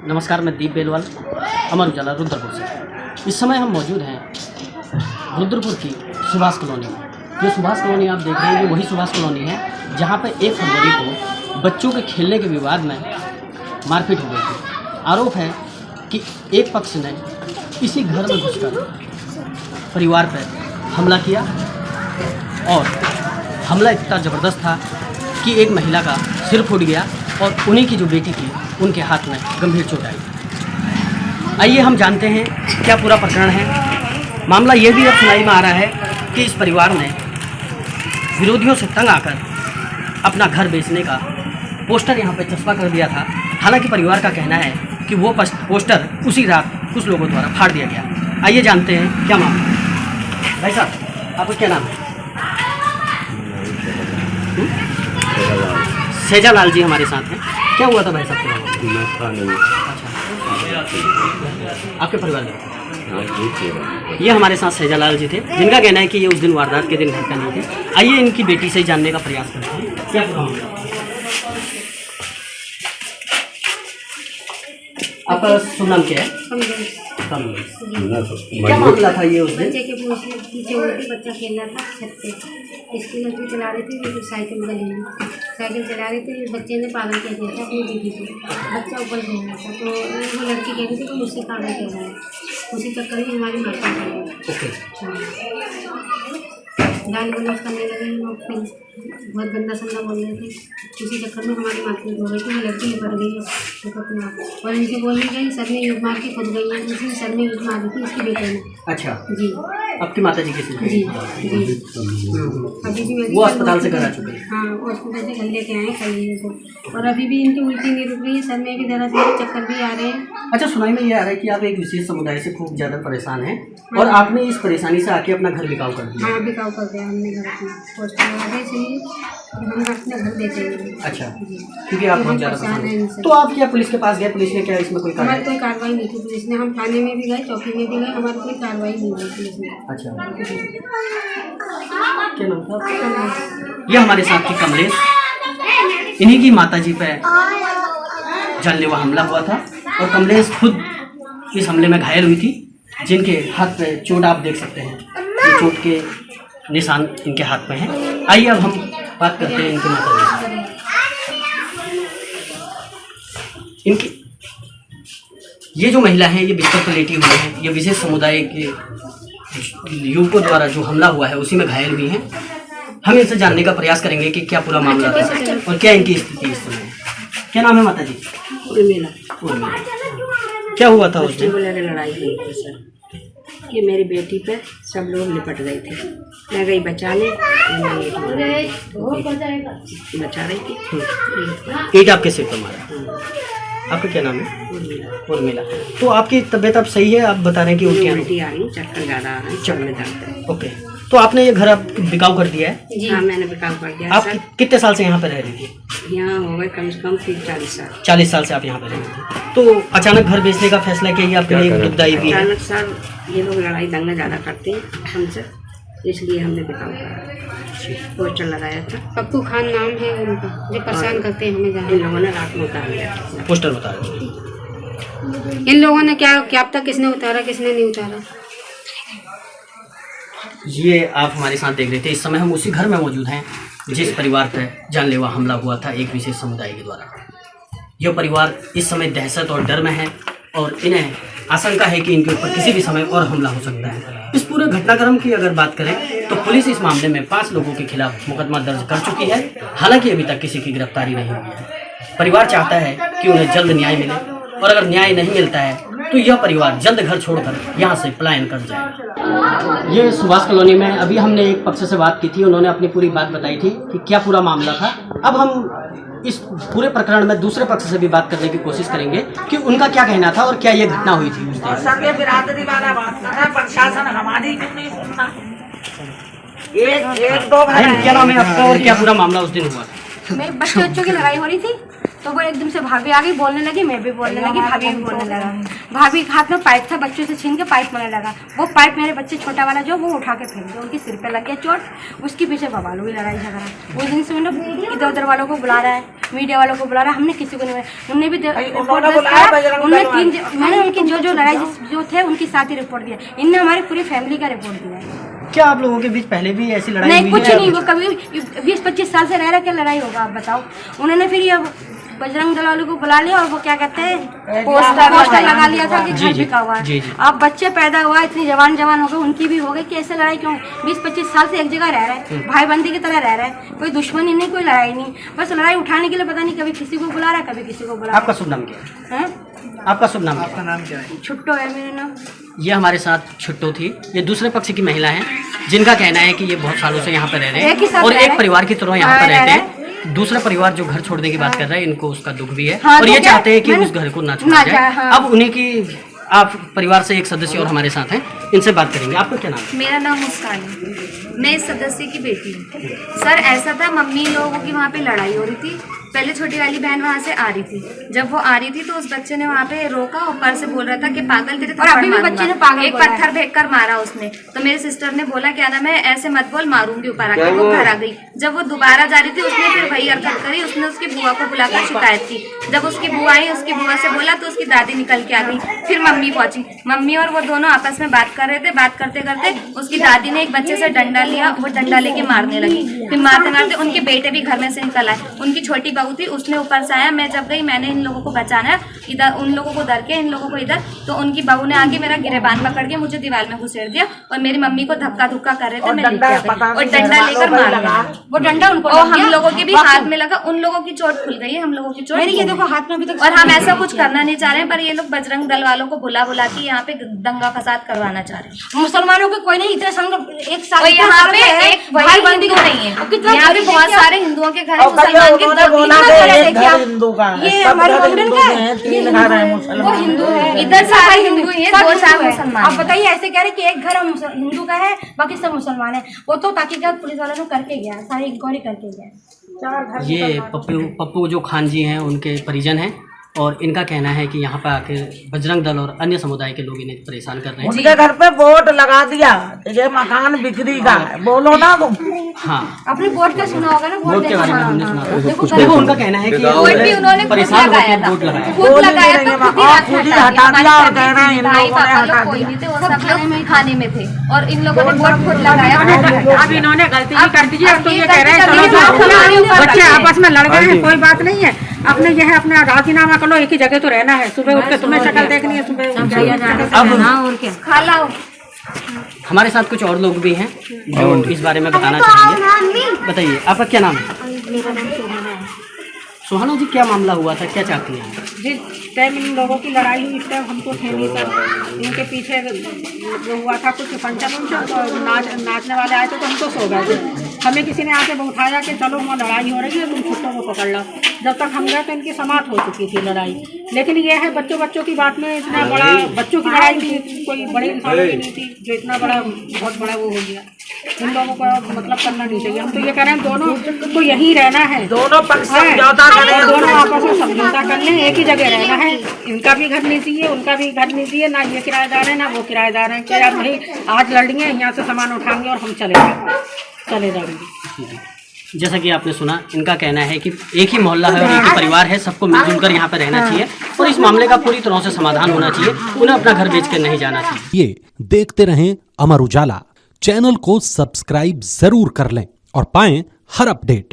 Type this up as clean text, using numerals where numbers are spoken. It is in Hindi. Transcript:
नमस्कार, मैं दीप बेलवाल, अमर उजाला रुद्रपुर से। इस समय हम मौजूद हैं रुद्रपुर की सुभाष कॉलोनी में। जो सुभाष कॉलोनी आप देख रहे हैं, ये वही सुभाष कॉलोनी है जहाँ पर 1 फरवरी को बच्चों के खेलने के विवाद में मारपीट हो गई थी। आरोप है कि एक पक्ष ने इसी घर में घुसकर परिवार पर हमला किया और हमला इतना ज़बरदस्त था कि एक महिला का सिर फूट गया और उन्हीं की जो बेटी थी उनके हाथ में गंभीर चोट आई। आइए हम जानते हैं क्या पूरा प्रकरण है। मामला ये भी अब सुनाई में आ रहा है कि इस परिवार ने विरोधियों से तंग आकर अपना घर बेचने का पोस्टर यहाँ पे चस्पा कर दिया था। हालांकि परिवार का कहना है कि वो पोस्टर उसी रात कुछ लोगों द्वारा फाड़ दिया गया। आइए जानते हैं क्या मामला है। भाई साहब, आपका क्या नाम है? सेजालाल जी हमारे साथ हैं। क्या हुआ था भाई साहब? अच्छा, आपके परिवार में ये हमारे साथ सेजालाल जी थे, जिनका कहना है कि ये उस दिन वारदात के दिन घर पर नहीं थे। आइए इनकी बेटी से जानने का प्रयास करते हैं क्या पूरा मामला। आपका शुभ नाम क्या है? क्या मामला था ये उस दिन? बच्चे के पीछे उल्टी बच्चा खेल रहा था छत पे, स्कूल में चला रही थी, साइकिल गली में साइकिल चला रही थी। बच्चे ने पागल कह दिया था अपनी दीदी को। बच्चा ऊपर खेल रहा था तो वो लड़की कह रही थी कि मुझसे पागल कह रहा है। उसी चक्कर में हमारी माता गाली गलौज करने लगे लोग, फिर बहुत गंदा संदा बोल रहे थे। उसी चक्कर में हमारी मारपीट हो गई थी। लड़की ही पड़ गई है और इनसे बोल दी गई, सर ने युद्ध मार के खुद गई है। उसी सर ने युद्ध मारी थी इसकी बेटे ने। अच्छा जी, आपकी माता जी कैसे? जी जी अभी भी वो अस्पताल से घर आ चुके हैं? हाँ, वो अस्पताल से घर लेके आए कल को। और अभी भी इनकी उल्टी नहीं रुक रही है, सर में भी दर्द है, चक्कर भी आ रहे हैं। अच्छा, सुनाई में ये आ रहा है कि आप एक विशेष समुदाय से खूब ज़्यादा परेशान हैं और आपने इस परेशानी से आके अपना घर बिकाऊ कर दिया। हाँ, बिकाऊ कर दिया हमने घर अपना। पोस्टर लगा दिया इसलिए कि हम अपने घर बेचेंगे। अच्छा, क्योंकि आप बहुत ज़्यादा परेशान हैं इनसे। तो आप क्या पुलिस के पास गए? पुलिस ने क्या इसमें कोई हमारी कोई कार्रवाई नहीं की पुलिस ने। हम थाने में भी गए, चौकी में भी गए, हमारी कोई कार्रवाई नहीं हुई पुलिस ने। अच्छा, क्या नाम था? ये हमारे साथ थी कमलेश। इन्हीं की माताजी पे जानलेवा हमला हुआ था और कमलेश खुद इस हमले में घायल हुई थी, जिनके हाथ पे चोट आप देख सकते हैं। ये चोट के निशान इनके हाथ में हैं। आइए अब हम बात करते हैं इनकी माताजी से। इनकी ये जो महिला है, ये बिस्तर पर लेटी हुई है। ये विशेष समुदाय के युवकों द्वारा जो हमला हुआ है उसी में घायल हुई हैं। हम इनसे जानने का प्रयास करेंगे कि क्या पूरा मामला था और क्या इनकी स्थिति इस समय। क्या नाम है माता जी? उर्मिला। क्या हुआ था उस दिन? लड़ाई हुई थी सर कि मेरी बेटी पे सब लोग निपट गए थे। मैं गई बचाने, बचा रही थी। ईंट आपके सिर पर मारा। आपका क्या नाम है? उर्मिला। तो आपकी तबीयत अब सही है? आप बता रहे हैं कि उल्टी आ रही, चक्कर ज़्यादा आ रहा है, चल में दर्द है। ओके, तो आपने ये घर अब बिकाऊ कर दिया है? जी हाँ, मैंने बिकाऊ कर दिया। आप कितने साल से यहाँ पे रह रही थी? यहाँ हो गए कम से कम 40 साल। 40 साल से आप यहाँ पे रह रही थी। तो अचानक घर बेचने का फैसला किया, ये आपके लिए दुखदायी भी है? अचानक सर ये लोग लड़ाई दंगा ज़्यादा करते हैं हमसे, इसलिए हमने बिकाऊ करा। पोस्टर लगाया था। पप्पू खान नाम है उनका, जो परेशान करते हैं हमें। इन लोगों ने रात में उतार लिया पोस्टर उतारा। इन लोगों ने क्या पता किसने उतारा किसने नहीं उतारा। ये आप हमारे साथ देख रहे थे। इस समय हम उसी घर में मौजूद हैं जिस परिवार पर जानलेवा हमला हुआ था एक विशेष समुदाय के द्वारा। यह परिवार इस समय दहशत और डर में है और इन्हें आशंका है कि इनके ऊपर किसी भी समय और हमला हो सकता है। इस पूरे घटनाक्रम की अगर बात करें तो पुलिस इस मामले में 5 लोगों के खिलाफ मुकदमा दर्ज कर चुकी है। हालांकि अभी तक किसी की गिरफ्तारी नहीं हुई है। परिवार चाहता है कि उन्हें जल्द न्याय मिले और अगर न्याय नहीं मिलता है तो यह परिवार जल्द घर छोड़कर यहाँ से पलायन कर जाएगा। ये सुभाष कॉलोनी में अभी हमने एक पक्ष से बात की थी, उन्होंने अपनी पूरी बात बताई थी कि क्या पूरा मामला था। अब हम इस पूरे प्रकरण में दूसरे पक्ष से भी बात करने की कोशिश करेंगे कि उनका क्या कहना था और क्या ये घटना हुई थी उस दिन। सब ये बिरादरी वाला बात कर रहा है, प्रशासन हमारी क्यों नहीं सुनता? एक दो क्या नाम है आपका और क्या पूरा मामला उस दिन हुआ? मेरे बच्चों की लड़ाई हो रही थी तो वो एकदम से भाभी आ गई, बोलने लगी, मैं भी बोलने लगी, भाभी भी बोलने लगा। भाभी के हाथ में पाइप था, बच्चों से छीन के पाइप मारने लगा। वो पाइप मेरे बच्चे छोटा वाला जो वो उठा के फेंक दिया, उनके सिर पे लग गया चोट। उसके पीछे बवालों भी लड़ाई झगड़ा। उस दिन से मतलब इधर उधर वालों को बुला रहा है, मीडिया वालों को बुला रहा है, हमने किसी को नहीं, उनने भी रिपोर्ट दिया। उनने मैंने उनकी जो लड़ाई जो थे उनकी साथ ही रिपोर्ट दिया। इनने हमारी पूरी फैमिली का रिपोर्ट दिया है। क्या आप लोगों के बीच पहले भी ऐसी लड़ाई नहीं, हुई कुछ है? नहीं, वो कभी 20-25 साल से रह रहा, क्या लड़ाई होगा आप बताओ। उन्होंने फिर ये बजरंग दल वालों को बुला लिया और वो क्या कहते हैं पोस्टर लगा लिया था कि घर बिका हुआ है। अब बच्चे पैदा हुआ, इतनी जवान हो गए, उनकी भी हो गई कि ऐसे लड़ाई क्यों? 20-25 साल से एक जगह रह रहे हैं, भाई बंदी की तरह रह रहे हैं, कोई दुश्मनी नहीं, कोई लड़ाई नहीं, बस लड़ाई उठाने के लिए पता नहीं कभी किसी को बुला रहा है, कभी किसी को बुला। आपका शुभ नाम क्या है? आपका शुभ नाम क्या है? छुट्टो है मेरा नाम। ये हमारे साथ छुट्टो थी। ये दूसरे पक्ष की महिला है जिनका कहना है कि ये बहुत सालों से यहाँ पर रह रहे हैं और एक परिवार की तरह यहाँ पर रहते हैं। दूसरा परिवार जो घर छोड़ने की बात कर रहा है, इनको उसका दुख भी है और ये चाहते हैं कि उस घर को ना छोड़ा जाए। अब उन्हीं की आप परिवार से एक सदस्य और हमारे साथ हैं, इनसे बात करेंगे। आपका क्या नाम है? मेरा नाम मुस्कान है, मैं इस सदस्य की बेटी हूँ। सर ऐसा था, मम्मी लोगों की वहाँ पे लड़ाई हो रही थी। पहले छोटी वाली बहन वहाँ से आ रही थी, जब वो आ रही थी तो उस बच्चे ने वहाँ पे रोका, ऊपर से बोल रहा था कि पागल तेरे और अभी भी बच्चे ने पागल एक पत्थर फेंक कर मारा उसने। तो मेरी सिस्टर ने बोला क्या नाम है, ऐसे मत बोल, मारूंगी। ऊपर आके वो घर आ गई। जब वो दोबारा जा रही थी उसने फिर वही हरकत करी, उसने उसकी बुआ को बुलाकर शिकायत की। जब उसकी बुआ आई, उसकी बुआ से बोला तो उसकी दादी निकल के आ गई। फिर मम्मी पहुंची, मम्मी और वो दोनों आपस में बात कर रहे थे। बात करते करते उसकी दादी ने एक बच्चे से डंडा लिया, वो डंडा लेके मारने लगी। फिर मारते मारते उनके बेटे भी घर में से निकल आए। उनकी छोटी बहू थी, उसने ऊपर से आया। मैं जब गई, मैंने इन लोगों को बचाना, इधर उन लोगों को डर के, इन लोगों को इधर, तो उनकी बहू ने आके मेरा गिरेबान पकड़ के मुझे दीवार में घुसेड़ दिया और मेरी मम्मी को धक्का धुक्का कर रहे थे। मैं लेके आ गई और डंडा लेकर मार दिया। वो डंडा उनको और हम लोगों के भी हाथ में लगा। उन लोगों की चोट खुल गई है, हम लोगों की चोट मेरी ये देखो हाथ में अभी तक। और हम ऐसा कुछ करना नहीं चाह रहे हैं, पर ये लोग बजरंग दल वालों को बुला बुला के यहाँ पे दंगा फसाद करवाना चाह रहे हैं। मुसलमानों के कोई नहीं, इतने संग एक साथ और यहाँ पे एक वही हिंदू नहीं है, यहाँ पे बहुत सारे हिंदुओं के घर है, मुसलमान के ये हमारे मंडल का है, वो हिंदू है, इधर सारे हिंदू ही है, दो चार मुसलमान। आप बताइए ऐसे कह रहे कि एक घर हिंदू का है, बाकी सब मुसलमान है। वो तो तहकीकात पुलिस वालों ने करके गया, सारी इंक्वायरी करके गया। ये पप्पू जो खान जी हैं उनके परिजन हैं और इनका कहना है कि यहाँ पर आके बजरंग दल और अन्य समुदाय के लोग इन्हें परेशान कर रहे हैं। उनके घर पे बोर्ड लगा दिया, ये मकान बिक्री का है, बोलो ना तुम। हाँ, अपने बोर्ड का सुना होगा ना, बोर्ड के बारे में हमने सुना था। देखो उनका कहना है कि उन्होंने परेशान होकर बोर्ड लगाया, खुद लगाया तो खुद ही हटा दिया और कह रहे हैं इन लोगों ने हटा कोई दिया। नहीं थे, वो सब लोग खाने में थे और इन लोगों ने बोर्ड खुद लगाया। अब इन्होंने गलती भी कर दी है, अब तो ये कह रहे हैं चलो बच्चे आपस में लड़ गए हैं, कोई बात नहीं है, अपने यह अपना राजीनामा कर लो, एक ही जगह तो रहना है। सुबह उठ के तुम्हें शक्ल देखनी है, सुबह और क्या खाला हमारे साथ कुछ और लोग भी हैं जो इस बारे में बताना चाहेंगे। बताइए आपका क्या नाम है? सुहाना जी, क्या मामला हुआ था, क्या चाहती हैं? जिस टाइम इन लोगों की लड़ाई हुई, इस टाइम हमको थे नहीं सर। इनके पीछे जो हुआ था कुछ फंक्शन तो नाचने वाले आए थे तो हम तो सो गए थे। हमें किसी ने आके उठाया कि चलो वहाँ लड़ाई हो रही है, तुम छुट्टों को पकड़ लो। जब तक हम गए तो इनकी समाप्त हो चुकी थी लड़ाई। लेकिन ये है बच्चों की बात में इतना बड़ा बच्चों की लड़ाई थी, कोई बड़े इंसानों की नहीं थी जो इतना बड़ा बहुत बड़ा वो हो गया। इन लोगों को मतलब करना नहीं चाहिए। हम तो ये कह रहे हैं दोनों को यहीं रहना है, दोनों पक्ष समझौता करें, दोनों आपस में समझौता कर लें, एक ही जगह रहना है। इनका भी घर नहीं चाहिए, उनका भी घर नहीं चाहिए, ना ये किराएदार है ना वो किराएदार है। क्या यार भाई आज लड़ेंगे, यहाँ से सामान उठाएंगे और हम चले जाएंगे। जैसा कि आपने सुना, इनका कहना है कि एक ही मोहल्ला है और एक ही परिवार है, सबको मिलजुल कर यहाँ पर रहना चाहिए और इस मामले का पूरी तरह से समाधान होना चाहिए। उन्हें अपना घर बेच कर नहीं जाना चाहिए। ये देखते रहें अमर उजाला, चैनल को सब्सक्राइब जरूर कर लें और पाएं हर अपडेट।